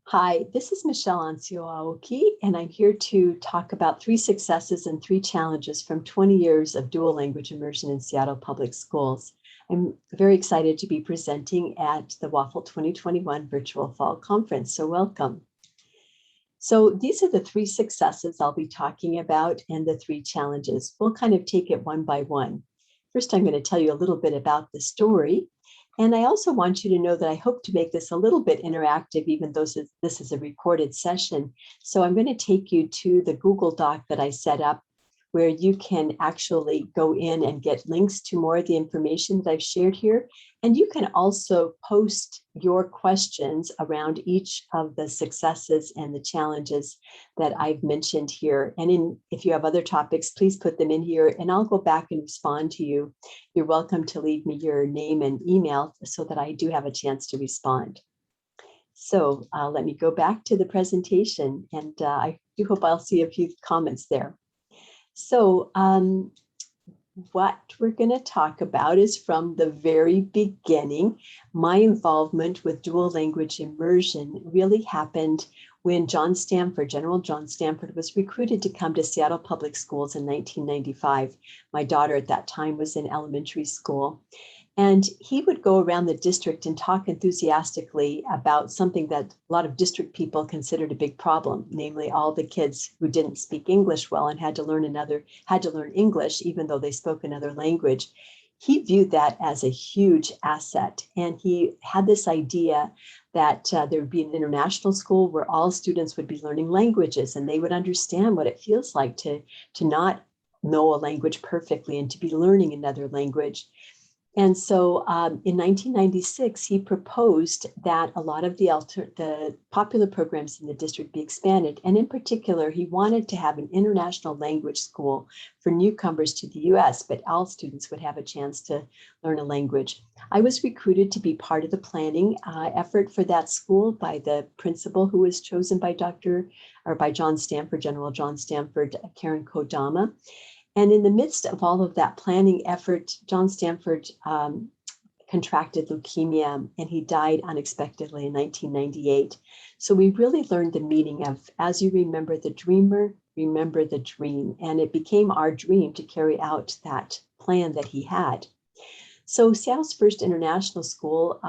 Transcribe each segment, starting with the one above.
Hi, this is Michele Anciaux Aoki, and I'm here to talk about 3 successes and 3 challenges from 20 years of dual language immersion in Seattle Public Schools. I'm very excited to be presenting at the WAFLT 2021 Virtual Fall Conference, so welcome. So these are the 3 successes I'll be talking about and the 3 challenges. We'll kind of take it one by one. First, I'm going to tell you a little bit about the story. And I also want you to know that I hope to make this a little bit interactive, even though this is a recorded session. So I'm going to take you to the Google Doc that I set up, where you can actually go in and get links to more of the information that I've shared here. And you can also post your questions around each of the successes and the challenges that I've mentioned here. And if you have other topics, please put them in here and I'll go back and respond to you. You're welcome to leave me your name and email so that I do have a chance to respond. So let me go back to the presentation, and I do hope I'll see a few comments there. So what we're going to talk about is from the very beginning. My involvement with dual language immersion really happened when General John Stanford was recruited to come to Seattle Public Schools in 1995. My daughter at that time was in elementary school. And he would go around the district and talk enthusiastically about something that a lot of district people considered a big problem, namely all the kids who didn't speak English well and had to learn English, even though they spoke another language. He viewed that as a huge asset. And he had this idea that there would be an international school where all students would be learning languages and they would understand what it feels like to not know a language perfectly and to be learning another language. And so in 1996, he proposed that a lot of the popular programs in the district be expanded. And in particular, he wanted to have an international language school for newcomers to the US, but all students would have a chance to learn a language. I was recruited to be part of the planning effort for that school by the principal who was chosen by General John Stanford, Karen Kodama. And in the midst of all of that planning effort, John Stanford contracted leukemia and he died unexpectedly in 1998. So we really learned the meaning of, as you remember the dreamer, remember the dream. And it became our dream to carry out that plan that he had. So Seattle's first international school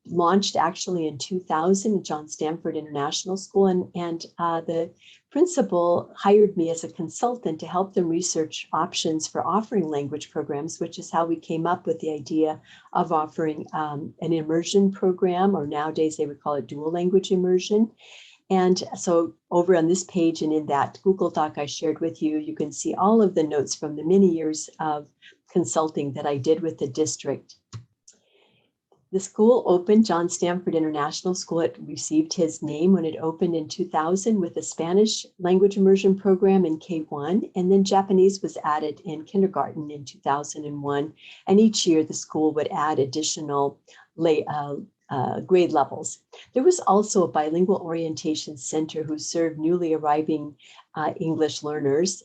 launched actually in 2000, John Stanford International School, and the principal hired me as a consultant to help them research options for offering language programs, which is how we came up with the idea of offering an immersion program, or nowadays they would call it dual language immersion. And so over on this page and in that Google Doc I shared with you, you can see all of the notes from the many years of consulting that I did with the district. The school opened, John Stanford International School. It received his name when it opened in 2000 with a Spanish language immersion program in K1, and then Japanese was added in kindergarten in 2001. And each year the school would add additional grade levels. There was also a bilingual orientation center who served newly arriving English learners.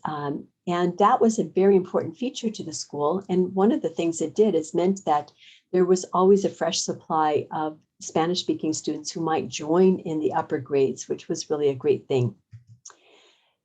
And that was a very important feature to the school. And one of the things it did is meant that there was always a fresh supply of Spanish-speaking students who might join in the upper grades, which was really a great thing.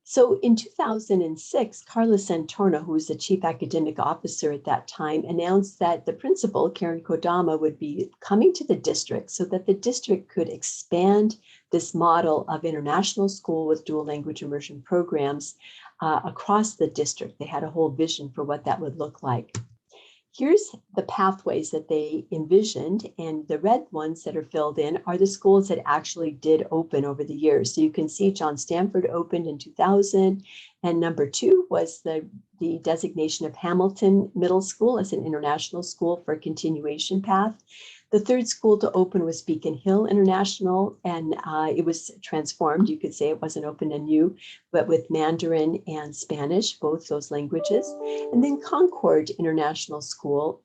So in 2006, Carla Santorno, who was the chief academic officer at that time, announced that the principal, Karen Kodama, would be coming to the district so that the district could expand this model of international school with dual language immersion programs across the district. They had a whole vision for what that would look like. Here's the pathways that they envisioned, and the red ones that are filled in are the schools that actually did open over the years. So you can see John Stanford opened in 2000, and number 2 was the designation of Hamilton Middle School as an international school for a continuation path. The 3rd school to open was Beacon Hill International, and it was transformed. You could say it wasn't open anew, but with Mandarin and Spanish, both those languages. And then Concord International School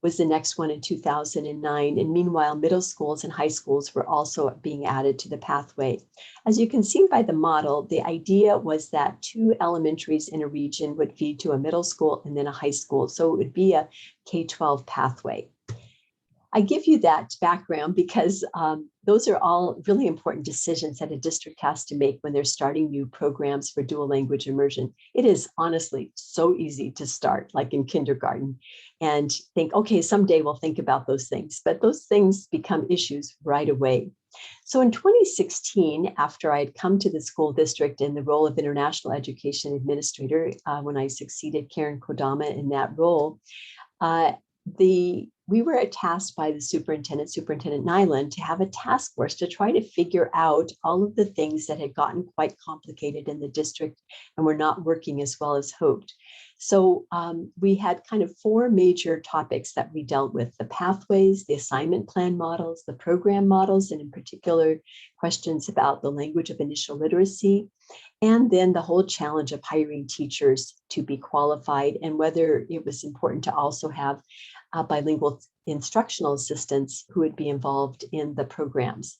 was the next one in 2009. And meanwhile, middle schools and high schools were also being added to the pathway. As you can see by the model, the idea was that 2 elementaries in a region would feed to a middle school and then a high school. So it would be a K-12 pathway. I give you that background because those are all really important decisions that a district has to make when they're starting new programs for dual language immersion. It is honestly so easy to start, like in kindergarten, and think, okay, someday we'll think about those things, but those things become issues right away. So in 2016, after I had come to the school district in the role of International Education Administrator, when I succeeded Karen Kodama in that role, we were tasked by the Superintendent Nyland, to have a task force to try to figure out all of the things that had gotten quite complicated in the district and were not working as well as hoped. So we had kind of four major topics that we dealt with: the pathways, the assignment plan models, the program models, and in particular, questions about the language of initial literacy, and then the whole challenge of hiring teachers to be qualified, and whether it was important to also have bilingual instructional assistants who would be involved in the programs.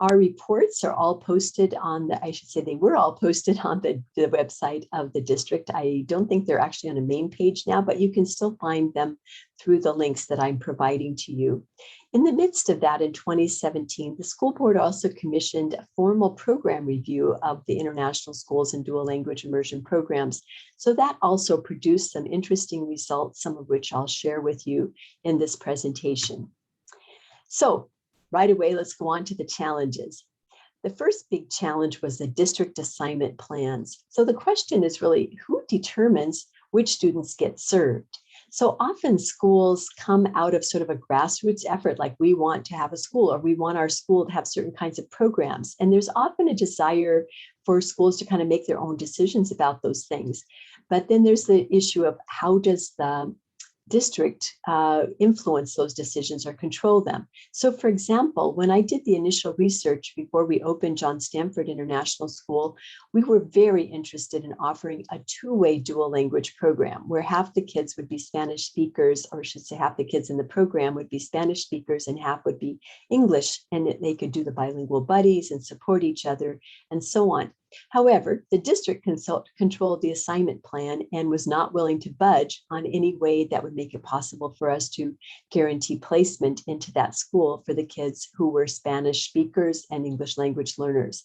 Our reports are all posted on they were all posted on the website of the district. I don't think they're actually on a main page now, but you can still find them through the links that I'm providing to you. In the midst of that, in 2017, the school board also commissioned a formal program review of the international schools and dual language immersion programs. So that also produced some interesting results, some of which I'll share with you in this presentation. So right away, let's go on to the challenges. The first big challenge was the district assignment plans. So the question is really, who determines which students get served? So often schools come out of sort of a grassroots effort, like we want to have a school, or we want our school to have certain kinds of programs. And there's often a desire for schools to kind of make their own decisions about those things. But then there's the issue of, how does the district influence those decisions or control them? So for example, when I did the initial research before we opened John Stanford International School, we were very interested in offering a two-way dual language program where half the kids would be Spanish speakers, or I should say half the kids in the program would be Spanish speakers and half would be English, and they could do the bilingual buddies and support each other and so on. However, the district controlled the assignment plan and was not willing to budge on any way that would make it possible for us to guarantee placement into that school for the kids who were Spanish speakers and English language learners.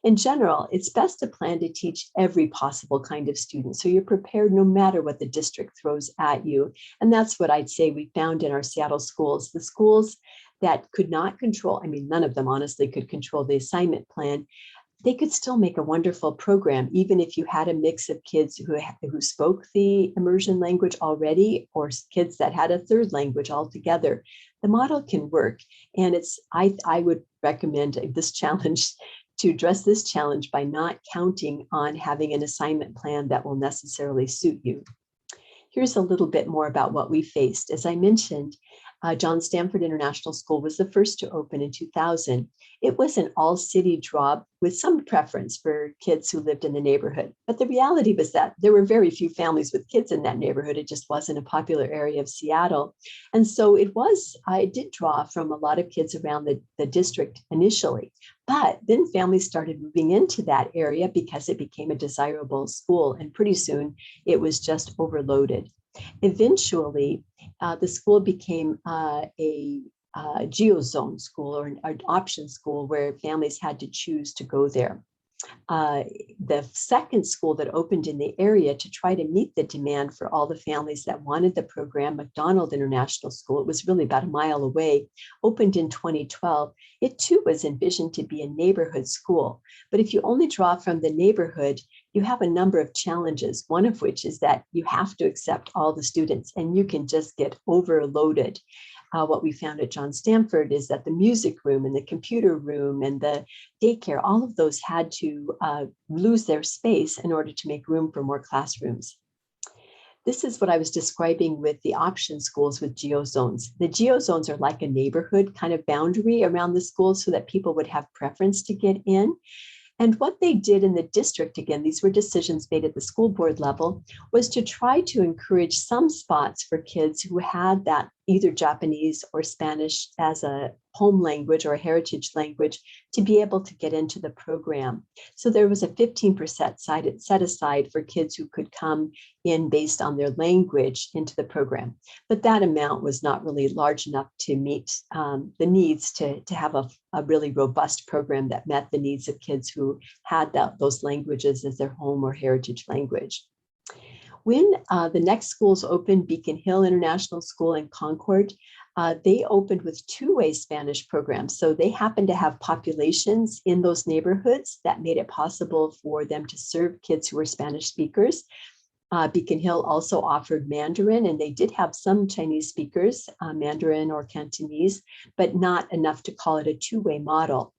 In general, it's best to plan to teach every possible kind of student, so you're prepared no matter what the district throws at you. And that's what I'd say we found in our Seattle schools. The schools that could not control, I mean, none of them honestly could control the assignment plan, they could still make a wonderful program, even if you had a mix of kids who spoke the immersion language already, or kids that had a third language altogether. The model can work. And I would recommend this challenge to address this challenge by not counting on having an assignment plan that will necessarily suit you. Here's a little bit more about what we faced. As I mentioned, John Stanford International School was the first to open in 2000. It was an all-city draw with some preference for kids who lived in the neighborhood. But the reality was that there were very few families with kids in that neighborhood. It just wasn't a popular area of Seattle. And so it did draw from a lot of kids around the district initially. But then families started moving into that area because it became a desirable school. And pretty soon it was just overloaded. Eventually, the school became a geo-zone school, or an option school, where families had to choose to go there. The second school that opened in the area to try to meet the demand for all the families that wanted the program, McDonald International School, it was really about a mile away, opened in 2012. It too was envisioned to be a neighborhood school. But if you only draw from the neighborhood, you have a number of challenges, one of which is that you have to accept all the students and you can just get overloaded. What we found at John Stanford is that the music room and the computer room and the daycare, all of those had to lose their space in order to make room for more classrooms. This is what I was describing with the option schools with geozones. The geozones are like a neighborhood kind of boundary around the school so that people would have preference to get in. And what they did in the district, again, these were decisions made at the school board level, was to try to encourage some spots for kids who had that either Japanese or Spanish as a home language or a heritage language to be able to get into the program. So there was a 15% set aside for kids who could come in based on their language into the program. But that amount was not really large enough to meet the needs to have a really robust program that met the needs of kids who had those languages as their home or heritage language. When the next schools opened, Beacon Hill International School and Concord, they opened with two-way Spanish programs. So they happened to have populations in those neighborhoods that made it possible for them to serve kids who were Spanish speakers. Beacon Hill also offered Mandarin, and they did have some Chinese speakers, Mandarin or Cantonese, but not enough to call it a two-way model.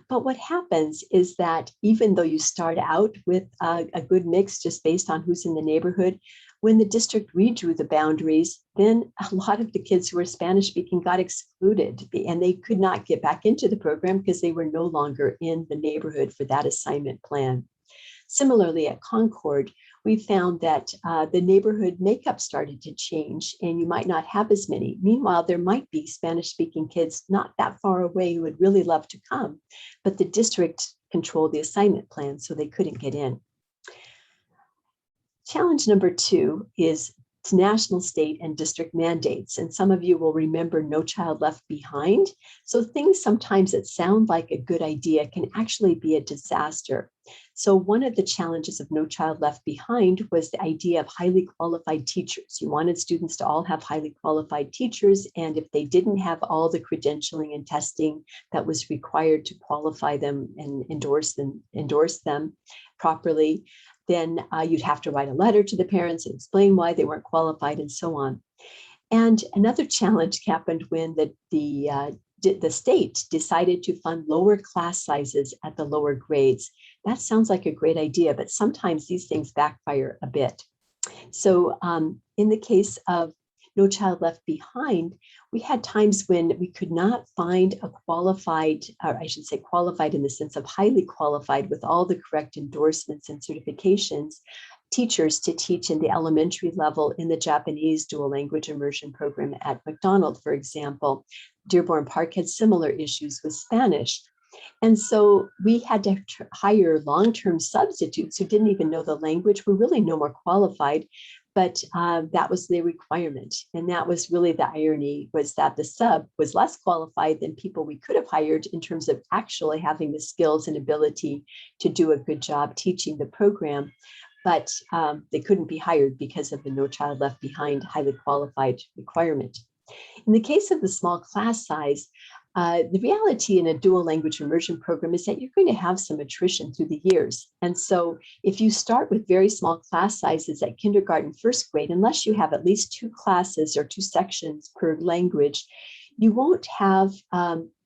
But what happens is that even though you start out with a good mix just based on who's in the neighborhood, when the district redrew the boundaries, then a lot of the kids who were Spanish speaking got excluded, and they could not get back into the program because they were no longer in the neighborhood for that assignment plan. Similarly, at Concord, we found that the neighborhood makeup started to change, and you might not have as many. Meanwhile, there might be Spanish-speaking kids not that far away who would really love to come, but the district controlled the assignment plan, so they couldn't get in. Challenge number 2 is national, state, and district mandates. And some of you will remember No Child Left Behind. So things sometimes that sound like a good idea can actually be a disaster. So one of the challenges of No Child Left Behind was the idea of highly qualified teachers. You wanted students to all have highly qualified teachers, and if they didn't have all the credentialing and testing that was required to qualify them and endorse them properly, then you'd have to write a letter to the parents and explain why they weren't qualified and so on. And another challenge happened when the state decided to fund lower class sizes at the lower grades. That sounds like a great idea, but sometimes these things backfire a bit. So in the case of No Child Left Behind, we had times when we could not find a qualified, or I should say qualified in the sense of highly qualified with all the correct endorsements and certifications, teachers to teach in the elementary level in the Japanese dual language immersion program at McDonald, for example. Dearborn Park had similar issues with Spanish. And so we had to hire long-term substitutes who didn't even know the language, were really no more qualified, but that was the requirement. And that was really the irony, was that the sub was less qualified than people we could have hired in terms of actually having the skills and ability to do a good job teaching the program. But they couldn't be hired because of the No Child Left Behind highly qualified requirement. In the case of the small class size, the reality in a dual language immersion program is that you're going to have some attrition through the years. And so if you start with very small class sizes at kindergarten, first grade, unless you have at least 2 classes or 2 sections per language, you won't have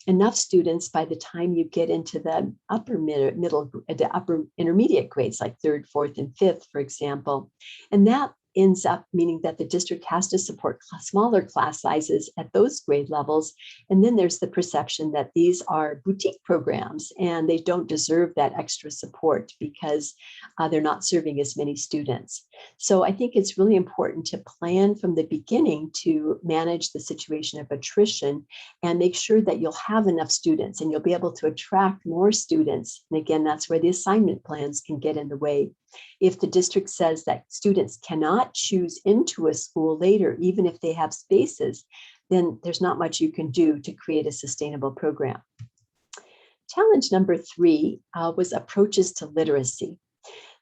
enough students by the time you get into the upper intermediate grades, like 3rd, 4th, and 5th, for example. And that ends up meaning that the district has to support smaller class sizes at those grade levels. And then there's the perception that these are boutique programs and they don't deserve that extra support because they're not serving as many students. So I think it's really important to plan from the beginning to manage the situation of attrition and make sure that you'll have enough students and you'll be able to attract more students. And again, that's where the assignment plans can get in the way. If the district says that students cannot choose into a school later, even if they have spaces, then there's not much you can do to create a sustainable program. Challenge number 3 was approaches to literacy.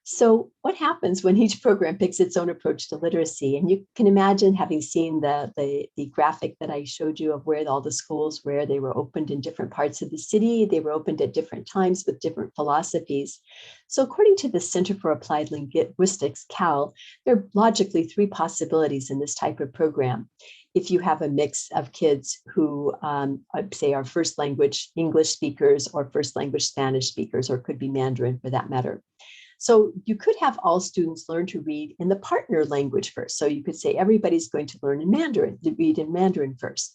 So what happens when each program picks its own approach to literacy? And you can imagine, having seen the graphic that I showed you of where all the schools were, they were opened in different parts of the city. They were opened at different times with different philosophies. So according to the Center for Applied Linguistics, CAL, there are logically 3 possibilities in this type of program. If you have a mix of kids who, I'd say, are first language English speakers or first language Spanish speakers, or could be Mandarin for that matter. So you could have all students learn to read in the partner language first. So you could say everybody's going to learn in Mandarin, to read in Mandarin first.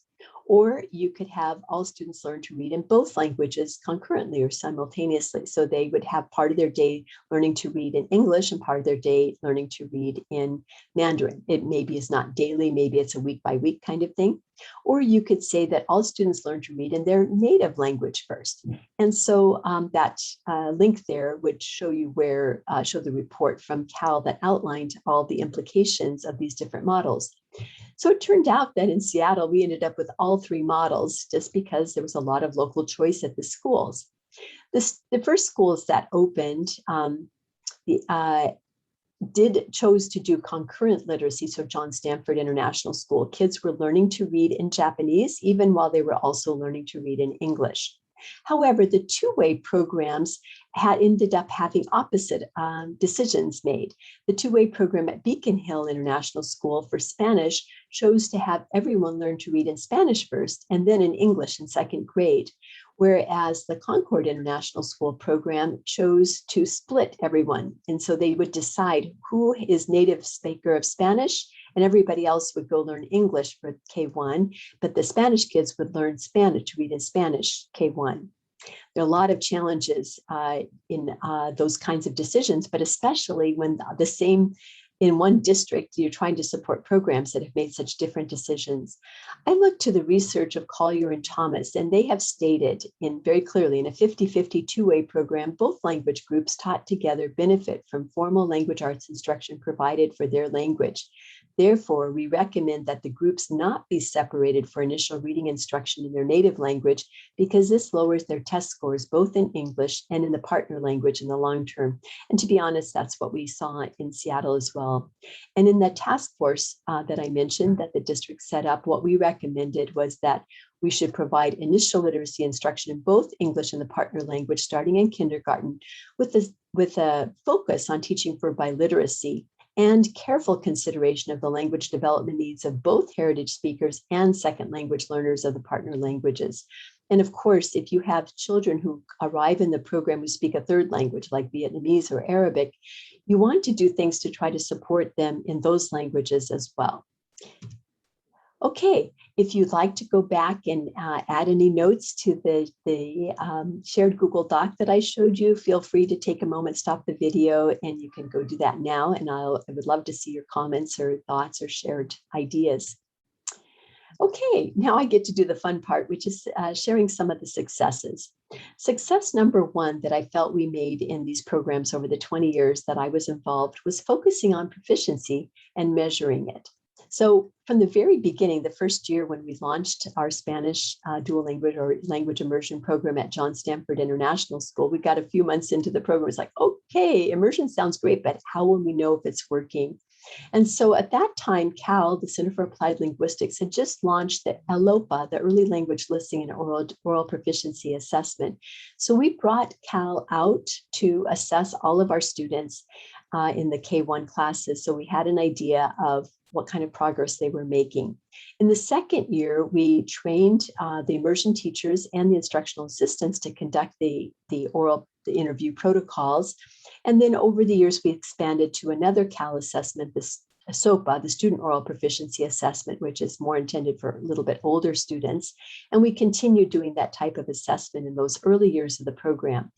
Or you could have all students learn to read in both languages concurrently or simultaneously. So they would have part of their day learning to read in English and part of their day learning to read in Mandarin. It maybe is not daily, maybe it's a week by week kind of thing. Or you could say that all students learn to read in their native language first. And so that link there would show you where, show the report from Cal that outlined all the implications of these different models. So it turned out that in Seattle, we ended up with all three models just because there was a lot of local choice at the schools. The first schools that opened chose to do concurrent literacy. So John Stanford International School, kids were learning to read in Japanese, even while they were also learning to read in English. However, the two-way programs had ended up having opposite decisions made. The two-way program at Beacon Hill International School for Spanish chose to have everyone learn to read in Spanish first and then in English in second grade, whereas the Concord International School program chose to split everyone. And so they would decide who is native speaker of Spanish, and everybody else would go learn English for K1, but the Spanish kids would learn Spanish to read in Spanish K1. There are a lot of challenges in those kinds of decisions, but especially when the same in one district, you're trying to support programs that have made such different decisions. I looked to the research of Collier and Thomas, and they have stated very clearly in a 50-50 two-way program, both language groups taught together benefit from formal language arts instruction provided for their language. Therefore, we recommend that the groups not be separated for initial reading instruction in their native language because this lowers their test scores both in English and in the partner language in the long term. And to be honest, that's what we saw in Seattle as well. And in the task force that I mentioned that the district set up, what we recommended was that we should provide initial literacy instruction in both English and the partner language starting in kindergarten with a focus on teaching for biliteracy and careful consideration of the language development needs of both heritage speakers and second language learners of the partner languages. And of course, if you have children who arrive in the program who speak a third language like Vietnamese or Arabic, you want to do things to try to support them in those languages as well. Okay, if you'd like to go back and add any notes to the shared Google Doc that I showed you, feel free to take a moment, stop the video, and you can go do that now. And I would love to see your comments or thoughts or shared ideas. Okay, now I get to do the fun part, which is sharing some of the successes. Success number one that I felt we made in these programs over the 20 years that I was involved was focusing on proficiency and measuring it. So from the very beginning, the first year when we launched our Spanish dual language or language immersion program at John Stanford International School, we got a few months into the program. It's like, okay, immersion sounds great, but how will we know if it's working? And so at that time, Cal, the Center for Applied Linguistics, had just launched the ELOPA, the Early Language Listening and Oral Proficiency Assessment. So we brought Cal out to assess all of our students in the K1 classes. So we had an idea of what kind of progress they were making. In the second year, we trained the immersion teachers and the instructional assistants to conduct the interview protocols. And then over the years, we expanded to another Cal assessment, this SOPA, the Student Oral Proficiency Assessment, which is more intended for a little bit older students. And we continued doing that type of assessment in those early years of the program.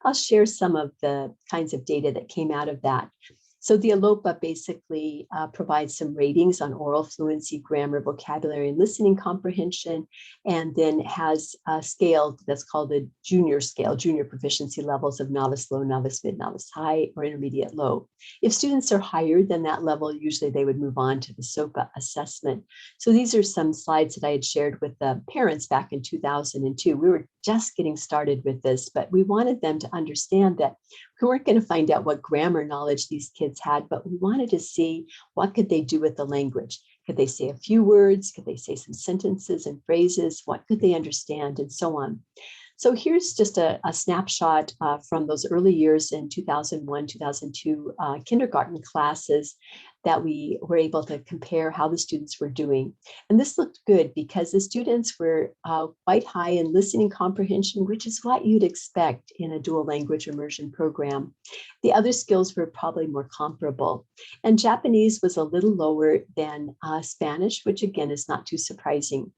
I'll share some of the kinds of data that came out of that. So the ELOPA basically provides some ratings on oral fluency, grammar, vocabulary, and listening comprehension, and then has a scale that's called the junior scale, junior proficiency levels of novice low, novice mid, novice high, or intermediate low. If students are higher than that level, usually they would move on to the SOPA assessment. So these are some slides that I had shared with the parents back in 2002. We were just getting started with this, but we wanted them to understand that we weren't going to find out what grammar knowledge these kids had, but we wanted to see what could they do with the language. Could they say a few words? Could they say some sentences and phrases? What could they understand? And so on. So here's just a snapshot from those early years in 2001, 2002 kindergarten classes that we were able to compare how the students were doing. And this looked good because the students were quite high in listening comprehension, which is what you'd expect in a dual language immersion program. The other skills were probably more comparable. And Japanese was a little lower than Spanish, which again is not too surprising.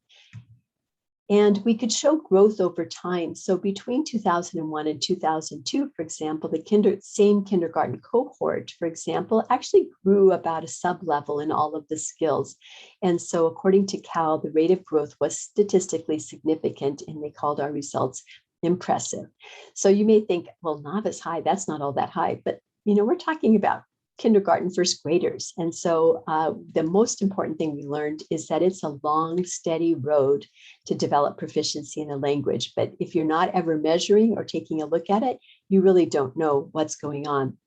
And we could show growth over time. So between 2001 and 2002, for example, the same kindergarten cohort, for example, actually grew about a sub-level in all of the skills. And so according to Cal, the rate of growth was statistically significant, and they called our results impressive. So you may think, well, novice high, that's not all that high, but we're talking about kindergarten first graders. And so the most important thing we learned is that it's a long, steady road to develop proficiency in a language. But if you're not ever measuring or taking a look at it, you really don't know what's going on.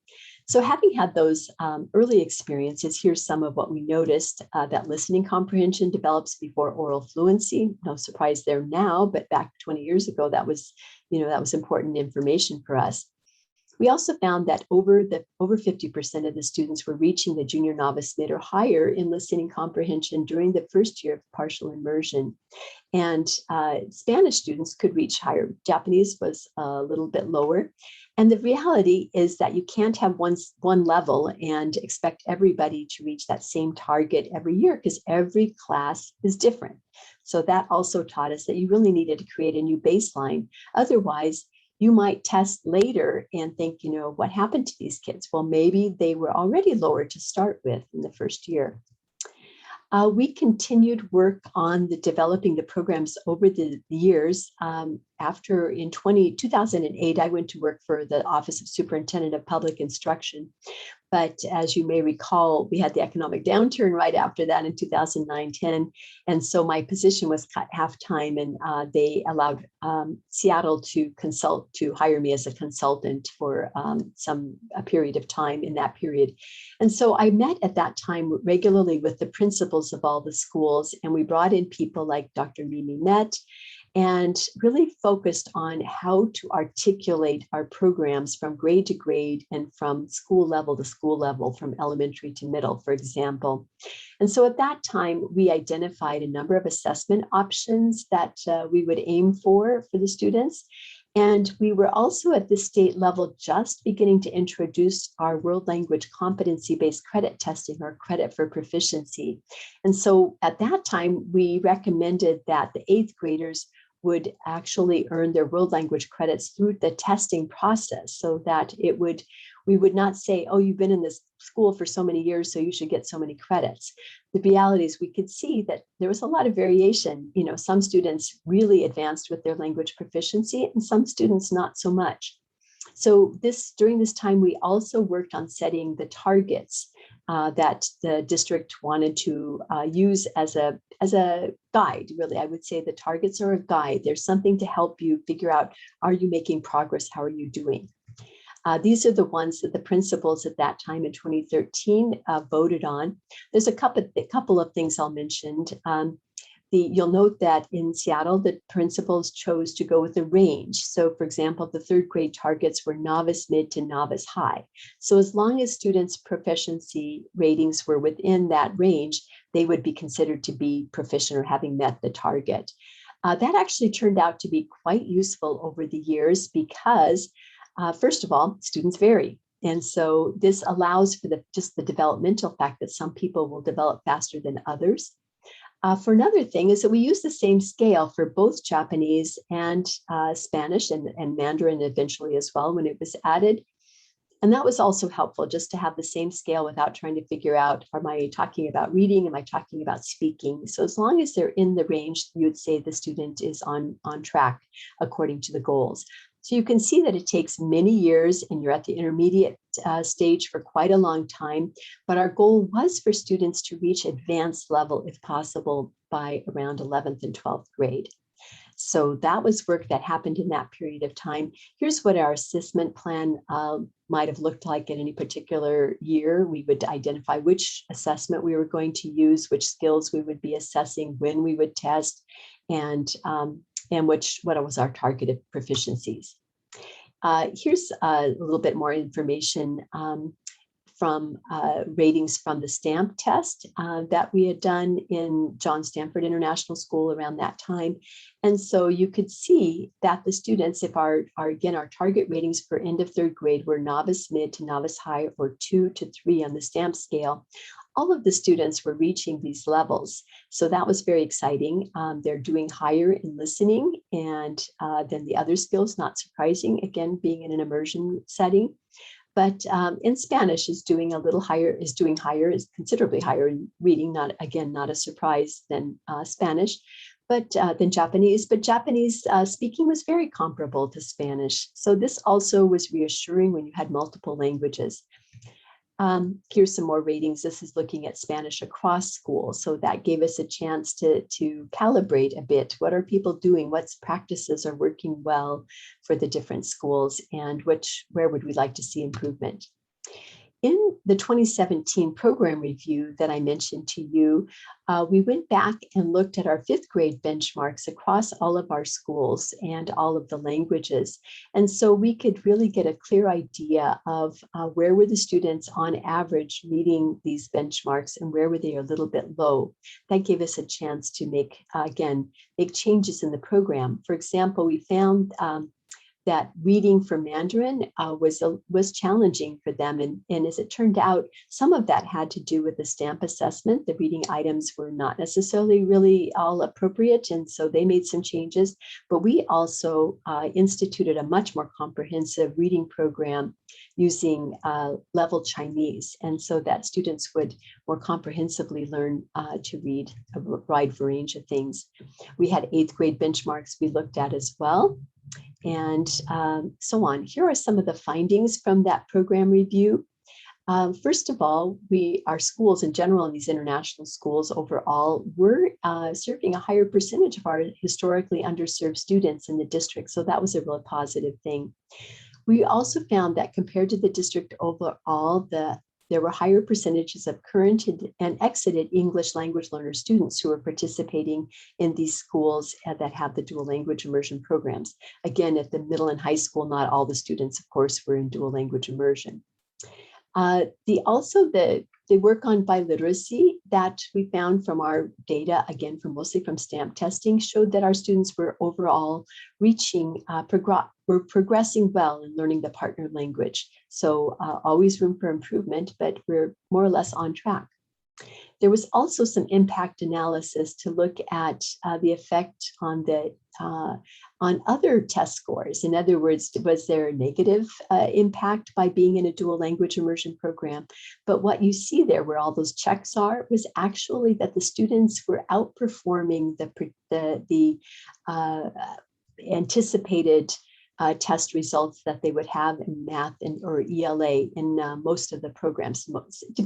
So having had those early experiences, here's some of what we noticed, that listening comprehension develops before oral fluency. No surprise there now, but back 20 years ago, that was important information for us. We also found that over 50% of the students were reaching the junior novice mid or higher in listening comprehension during the first year of partial immersion. And Spanish students could reach higher. Japanese was a little bit lower. And the reality is that you can't have one level and expect everybody to reach that same target every year, because every class is different. So that also taught us that you really needed to create a new baseline. Otherwise, you might test later and think, what happened to these kids? Well, maybe they were already lower to start with in the first year. We continued work on developing the programs over the years. After in 2008, I went to work for the Office of Superintendent of Public Instruction. But as you may recall, we had the economic downturn right after that in 2009-10. And so my position was cut half-time, and they allowed Seattle to hire me as a consultant for a period of time in that period. And so I met at that time regularly with the principals of all the schools, and we brought in people like Dr. Mimi Met, and really focused on how to articulate our programs from grade to grade and from school level to school level, from elementary to middle, for example. And so at that time, we identified a number of assessment options that we would aim for the students. And we were also at the state level just beginning to introduce our world language competency-based credit testing, or credit for proficiency. And so at that time, we recommended that the 8th graders would actually earn their world language credits through the testing process, so that we would not say, oh, you've been in this school for so many years, so you should get so many credits. The reality is we could see that there was a lot of variation. Some students really advanced with their language proficiency, and some students not so much. So during this time, we also worked on setting the targets that the district wanted to use as a guide. Really, I would say the targets are a guide. There's something to help you figure out, are you making progress? How are you doing? These are the ones that the principals at that time in 2013 voted on. There's a couple of things I'll mention. You'll note that in Seattle, the principals chose to go with a range. So for example, the 3rd grade targets were novice mid to novice high. So as long as students' proficiency ratings were within that range, they would be considered to be proficient or having met the target. That actually turned out to be quite useful over the years because, first of all, students vary. And so this allows for just the developmental fact that some people will develop faster than others. For another thing is that we use the same scale for both Japanese and Spanish and Mandarin eventually as well when it was added. And that was also helpful, just to have the same scale without trying to figure out, am I talking about reading? Am I talking about speaking? So as long as they're in the range, you'd say the student is on track according to the goals. So you can see that it takes many years, and you're at the intermediate stage for quite a long time. But our goal was for students to reach advanced level, if possible, by around 11th and 12th grade. So that was work that happened in that period of time. Here's what our assessment plan might have looked like in any particular year. We would identify which assessment we were going to use, which skills we would be assessing, when we would test, and what was our targeted proficiencies. Here's a little bit more information from ratings from the STAMP test that we had done in John Stanford International School around that time. And so you could see that the students, if our target ratings for end of 3rd grade were novice mid to novice high, or 2 to 3 on the STAMP scale, all of the students were reaching these levels. So that was very exciting. They're doing higher in listening and than the other skills, not surprising, again, being in an immersion setting. But in Spanish is doing a little higher, is considerably higher in reading, not a surprise than Spanish, but than Japanese. But Japanese speaking was very comparable to Spanish. So this also was reassuring when you had multiple languages. Here's some more ratings. This is looking at Spanish across schools. So that gave us a chance to calibrate a bit. What are people doing? What practices are working well for the different schools, and where would we like to see improvement? In the 2017 program review that I mentioned to you, we went back and looked at our 5th grade benchmarks across all of our schools and all of the languages. And so we could really get a clear idea of where were the students on average meeting these benchmarks and where were they a little bit low. That gave us a chance to make changes in the program. For example, we found that reading for Mandarin was challenging for them. And as it turned out, some of that had to do with the stamp assessment. The reading items were not necessarily really all appropriate, and so they made some changes. But we also instituted a much more comprehensive reading program using level Chinese, and so that students would more comprehensively learn to read a wide range of things. We had 8th grade benchmarks we looked at as well, and so on. Here are some of the findings from that program review. First of all, our schools in general, and these international schools overall, were serving a higher percentage of our historically underserved students in the district. So that was a real positive thing. We also found that compared to the district overall, there were higher percentages of current and exited English language learner students who were participating in these schools that have the dual language immersion programs. Again, at the middle and high school, not all the students, of course, were in dual language immersion. The work on biliteracy that we found from our data, again, mostly from stamp testing, showed that our students were overall progressing well in learning the partner language. So always room for improvement, but we're more or less on track. There was also some impact analysis to look at the effect on other test scores. In other words, was there a negative impact by being in a dual language immersion program? But what you see there, where all those checks are, was actually that the students were outperforming the anticipated test results that they would have in math or ELA in most of the programs.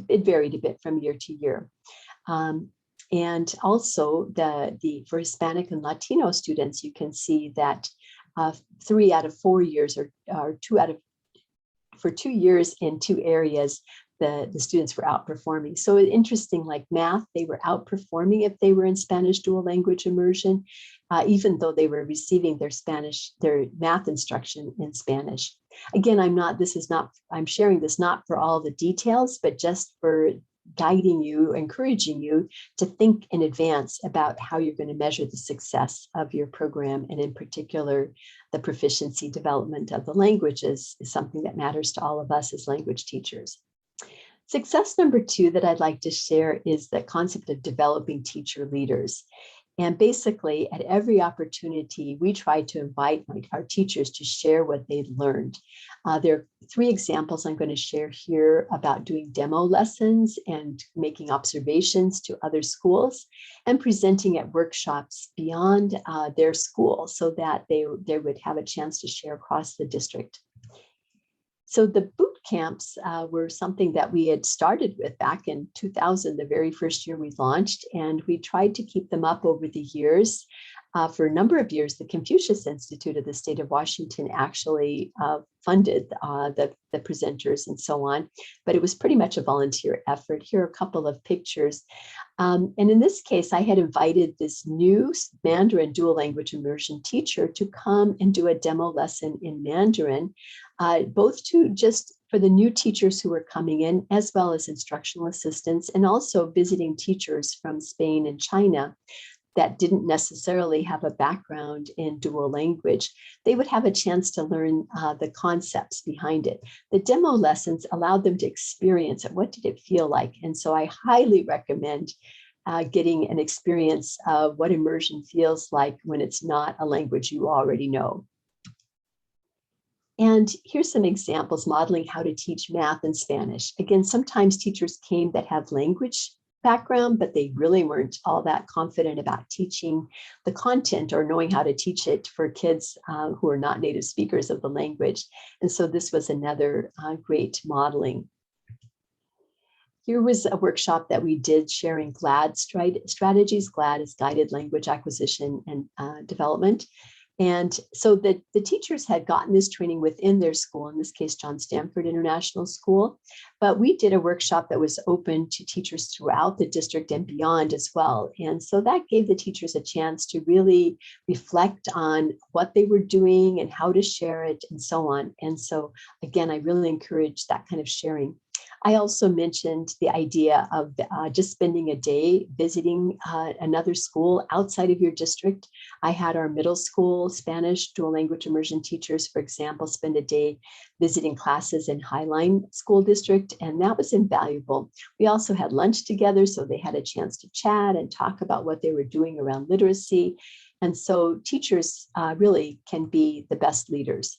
It varied a bit from year to year. And also for Hispanic and Latino students, you can see that 3 out of 4 years or for 2 years in 2 areas, the students were outperforming. So interesting, like math, they were outperforming if they were in Spanish dual language immersion, even though they were receiving their math instruction in Spanish. Again, I'm sharing this not for all the details, but just for guiding you, encouraging you to think in advance about how you're going to measure the success of your program. And in particular, the proficiency development of the languages is something that matters to all of us as language teachers. Success number 2 that I'd like to share is the concept of developing teacher leaders. And basically, at every opportunity, we try to invite our teachers to share what they've learned. There are 3 examples I'm going to share here about doing demo lessons and making observations to other schools and presenting at workshops beyond their school so that they would have a chance to share across the district. So the boot camps were something that we had started with back in 2000, the very first year we launched, and we tried to keep them up over the years. For a number of years, the Confucius Institute of the state of Washington actually funded the presenters and so on, but it was pretty much a volunteer effort. Here are a couple of pictures. And in this case, I had invited this new Mandarin dual language immersion teacher to come and do a demo lesson in Mandarin, both for the new teachers who were coming in, as well as instructional assistants, and also visiting teachers from Spain and China. that didn't necessarily have a background in dual language, they would have a chance to learn the concepts behind it. The demo lessons allowed them to experience it. What did it feel like? And so I highly recommend getting an experience of what immersion feels like when it's not a language you already know. And here's some examples modeling how to teach math and Spanish. Again, sometimes teachers came that have language background, but they really weren't all that confident about teaching the content or knowing how to teach it for kids who are not native speakers of the language. And so this was another great modeling. Here was a workshop that we did sharing GLAD strategies. GLAD is Guided Language Acquisition and Development. And so the teachers had gotten this training within their school, in this case, John Stanford International School, but we did a workshop that was open to teachers throughout the district and beyond as well. And so that gave the teachers a chance to really reflect on what they were doing and how to share it and so on. And so again, I really encourage that kind of sharing. I also mentioned the idea of just spending a day visiting another school outside of your district. I had our middle school Spanish dual language immersion teachers, for example, spend a day visiting classes in Highline School District, and that was invaluable. We also had lunch together, so they had a chance to chat and talk about what they were doing around literacy. And so teachers really can be the best leaders.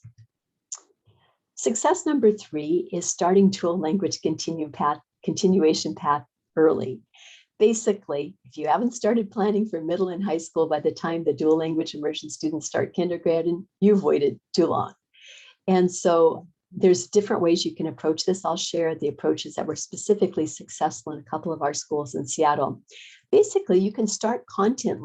Success number 3 is starting dual language continuation path early. Basically, if you haven't started planning for middle and high school by the time the dual language immersion students start kindergarten, you've waited too long. And so there's different ways you can approach this. I'll share the approaches that were specifically successful in a couple of our schools in Seattle. Basically, you can start content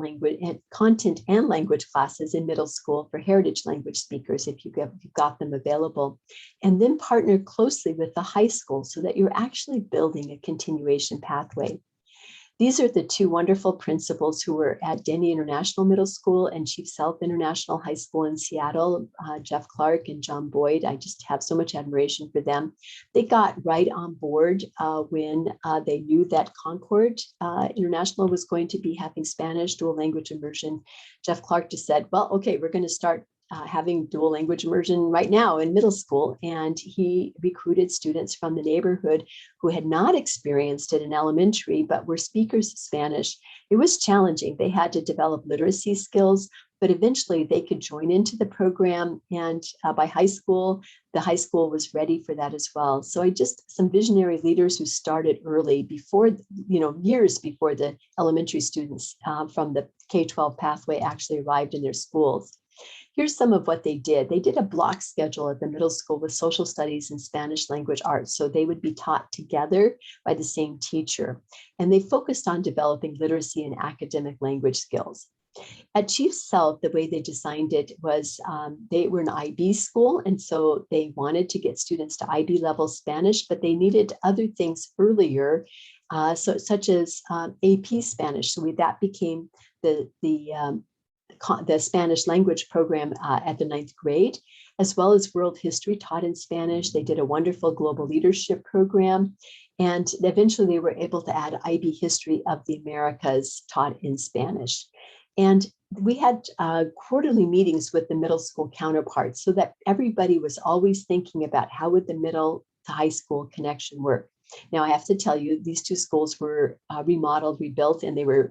and language classes in middle school for heritage language speakers if you've got them available, and then partner closely with the high school so that you're actually building a continuation pathway. These are the 2 wonderful principals who were at Denny International Middle School and Chief Sealth International High School in Seattle, Jeff Clark and John Boyd. I just have so much admiration for them. They got right on board when they knew that Concord International was going to be having Spanish dual language immersion. Jeff Clark just said, well, okay, we're going to start having dual language immersion right now in middle school. And he recruited students from the neighborhood who had not experienced it in elementary, but were speakers of Spanish. It was challenging. They had to develop literacy skills, but eventually they could join into the program. And by high school, the high school was ready for that as well. So some visionary leaders who started early before, years before the elementary students from the K-12 pathway actually arrived in their schools. Here's some of what they did. They did a block schedule at the middle school with social studies and Spanish language arts. So they would be taught together by the same teacher. And they focused on developing literacy and academic language skills. At Chief Sealth, the way they designed it was they were an IB school. And so they wanted to get students to IB level Spanish, but they needed other things earlier, such as AP Spanish. So that became the Spanish language program at the 9th grade, as well as world history taught in Spanish. They did a wonderful global leadership program. And eventually they were able to add IB history of the Americas taught in Spanish. And we had quarterly meetings with the middle school counterparts so that everybody was always thinking about how would the middle to high school connection work. Now, I have to tell you, these 2 schools were remodeled, rebuilt, and they were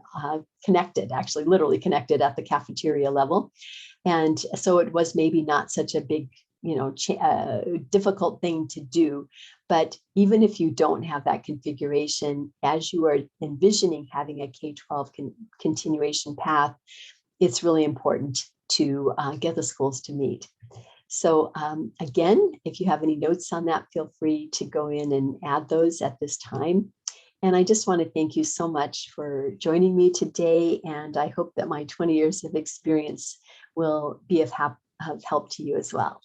connected, actually literally connected at the cafeteria level. And so it was maybe not such a big, difficult thing to do. But even if you don't have that configuration, as you are envisioning having a K-12 continuation path, it's really important to get the schools to meet. So again, if you have any notes on that, feel free to go in and add those at this time. And I just want to thank you so much for joining me today. And I hope that my 20 years of experience will be of help to you as well.